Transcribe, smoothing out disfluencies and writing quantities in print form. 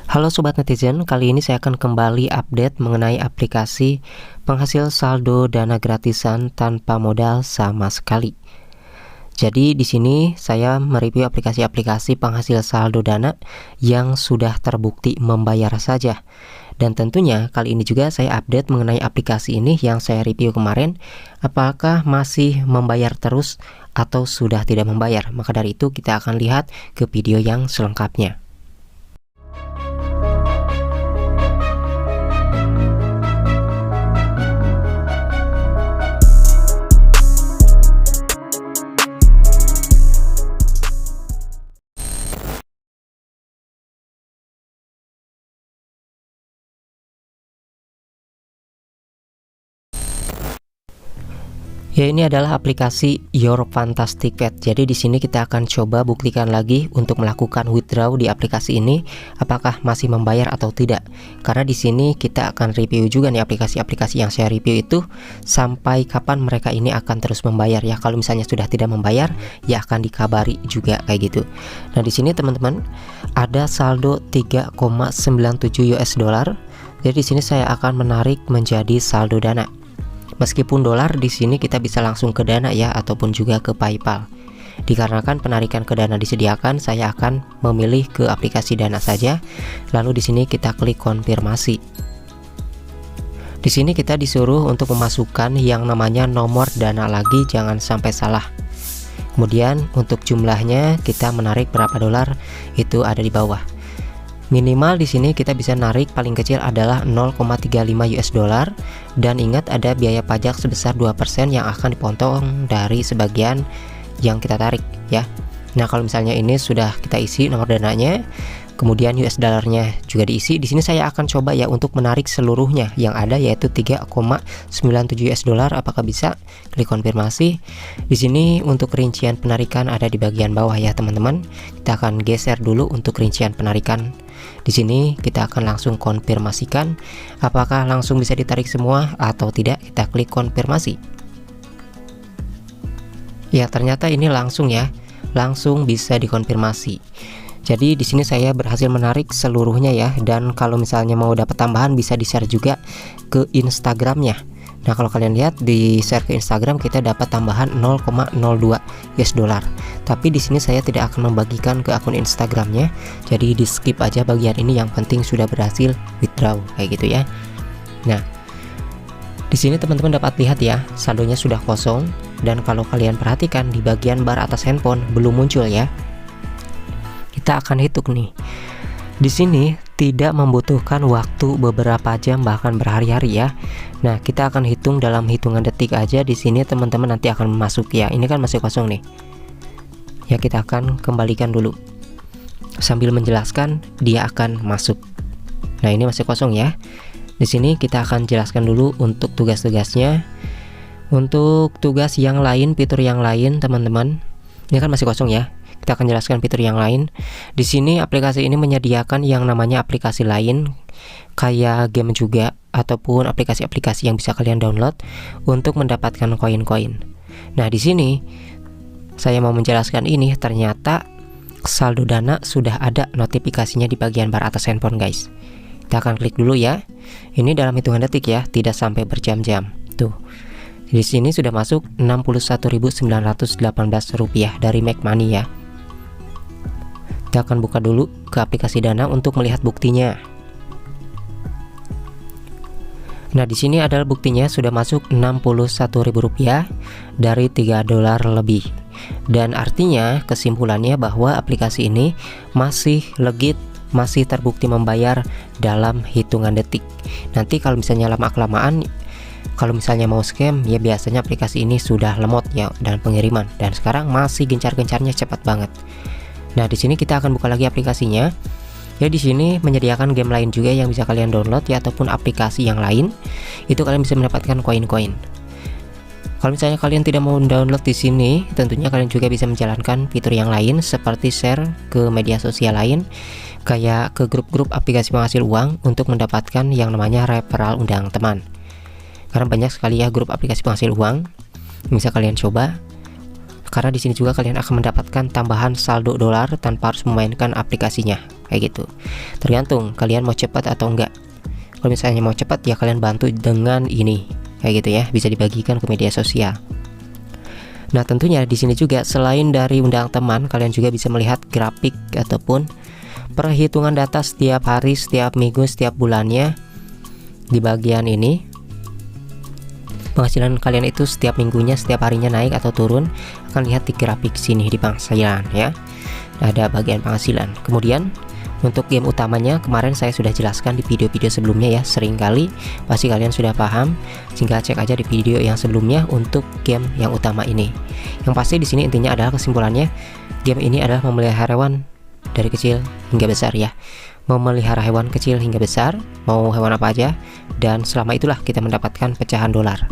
Halo Sobat Netizen, kali ini saya akan kembali update mengenai aplikasi penghasil saldo dana gratisan tanpa modal sama sekali. Jadi di sini saya mereview aplikasi-aplikasi penghasil saldo dana yang sudah terbukti membayar saja. Dan tentunya kali ini juga saya update mengenai aplikasi ini yang saya review kemarin, apakah masih membayar terus atau sudah tidak membayar. Maka dari itu kita akan lihat ke video yang selengkapnya. Ya, ini adalah aplikasi Your Fantastic Pet. Jadi di sini kita akan coba buktikan lagi untuk melakukan withdraw di aplikasi ini apakah masih membayar atau tidak. Karena di sini kita akan review juga nih aplikasi-aplikasi yang saya review itu sampai kapan mereka ini akan terus membayar ya. Kalau misalnya sudah tidak membayar, ya akan dikabari juga kayak gitu. Nah, di sini teman-teman ada saldo 3,97 US dollar. Jadi di sini saya akan menarik menjadi saldo dana. Meskipun dolar di sini kita bisa langsung ke Dana ya, ataupun juga ke PayPal. Dikarenakan penarikan ke Dana disediakan, saya akan memilih ke aplikasi Dana saja. Lalu di sini kita klik konfirmasi. Di sini kita disuruh untuk memasukkan yang namanya nomor Dana lagi, jangan sampai salah. Kemudian untuk jumlahnya kita menarik berapa dolar itu ada di bawah. Minimal di sini kita bisa narik paling kecil adalah 0,35 US dollar, dan ingat ada biaya pajak sebesar 2% yang akan dipotong dari sebagian yang kita tarik ya. Nah, kalau misalnya ini sudah kita isi nomor dananya, kemudian US dollarnya juga diisi. Di sini saya akan coba ya untuk menarik seluruhnya yang ada, yaitu 3,97 US dollar. Apakah bisa? Klik konfirmasi. Di sini untuk rincian penarikan ada di bagian bawah ya teman-teman. Kita akan geser dulu untuk rincian penarikan. Di sini kita akan langsung konfirmasikan apakah langsung bisa ditarik semua atau tidak. Kita klik konfirmasi. Ya, ternyata ini langsung ya, langsung bisa dikonfirmasi. Jadi di sini saya berhasil menarik seluruhnya ya, dan kalau misalnya mau dapat tambahan bisa di-share juga ke Instagramnya. Nah, kalau kalian lihat di share ke Instagram kita dapat tambahan 0,02 US dollar. Tapi di sini saya tidak akan membagikan ke akun Instagramnya. Jadi di skip aja bagian ini, yang penting sudah berhasil withdraw kayak gitu ya. Nah, di sini teman-teman dapat lihat ya, saldonya sudah kosong, dan kalau kalian perhatikan di bagian bar atas handphone belum muncul ya. Kita akan hitung nih. Di sini tidak membutuhkan waktu beberapa jam bahkan berhari-hari ya. Nah, kita akan hitung dalam hitungan detik aja. Di sini teman-teman nanti akan masuk ya. Ini kan masih kosong nih. Ya, kita akan kembalikan dulu. Sambil menjelaskan dia akan masuk. Nah, ini masih kosong ya. Di sini kita akan jelaskan dulu untuk tugas-tugasnya. Untuk tugas yang lain, fitur yang lain teman-teman, ini kan masih kosong ya. Kita akan jelaskan fitur yang lain. Di sini aplikasi ini menyediakan yang namanya aplikasi lain kayak game juga, ataupun aplikasi-aplikasi yang bisa kalian download untuk mendapatkan koin-koin. Nah, di sini saya mau menjelaskan ini, ternyata saldo dana sudah ada notifikasinya di bagian bar atas handphone guys. Kita akan klik dulu ya. Ini dalam hitungan detik ya, tidak sampai berjam-jam. Tuh. Di sini sudah masuk 61.918 rupiah dari Make Money ya. Kita akan buka dulu ke aplikasi Dana untuk melihat buktinya. Nah, di sini adalah buktinya sudah masuk 61.000 rupiah dari 3 dolar lebih. Dan artinya kesimpulannya bahwa aplikasi ini masih legit, masih terbukti membayar dalam hitungan detik. Nanti kalau misalnya lama-kelamaan, kalau misalnya mau scam ya biasanya aplikasi ini sudah lemot ya dan pengiriman, dan sekarang masih gencar-gencarnya cepat banget. Nah, di sini kita akan buka lagi aplikasinya. Ya, di sini menyediakan game lain juga yang bisa kalian download ya, ataupun aplikasi yang lain. Itu kalian bisa mendapatkan koin-koin. Kalau misalnya kalian tidak mau download di sini, tentunya kalian juga bisa menjalankan fitur yang lain seperti share ke media sosial lain, kayak ke grup-grup aplikasi penghasil uang untuk mendapatkan yang namanya referral undang teman. Karena banyak sekali ya grup aplikasi penghasil uang. Bisa kalian coba. Karena di sini juga kalian akan mendapatkan tambahan saldo dolar tanpa harus memainkan aplikasinya, kayak gitu. Tergantung kalian mau cepat atau enggak. Kalau misalnya mau cepat ya kalian bantu dengan ini, kayak gitu ya, bisa dibagikan ke media sosial. Nah, tentunya di sini juga selain dari undang teman, kalian juga bisa melihat grafik ataupun perhitungan data setiap hari, setiap minggu, setiap bulannya. Di bagian ini penghasilan kalian itu setiap minggunya, setiap harinya naik atau turun, akan lihat di grafik sini di penghasilan ya. Ada bagian penghasilan. Kemudian untuk game utamanya kemarin saya sudah jelaskan di video-video sebelumnya ya, seringkali pasti kalian sudah paham, sehingga cek aja di video yang sebelumnya untuk game yang utama ini. Yang pasti di sini intinya adalah kesimpulannya, game ini adalah memelihara hewan dari kecil hingga besar ya. Memelihara hewan kecil hingga besar, mau hewan apa aja, dan selama itulah kita mendapatkan pecahan dolar.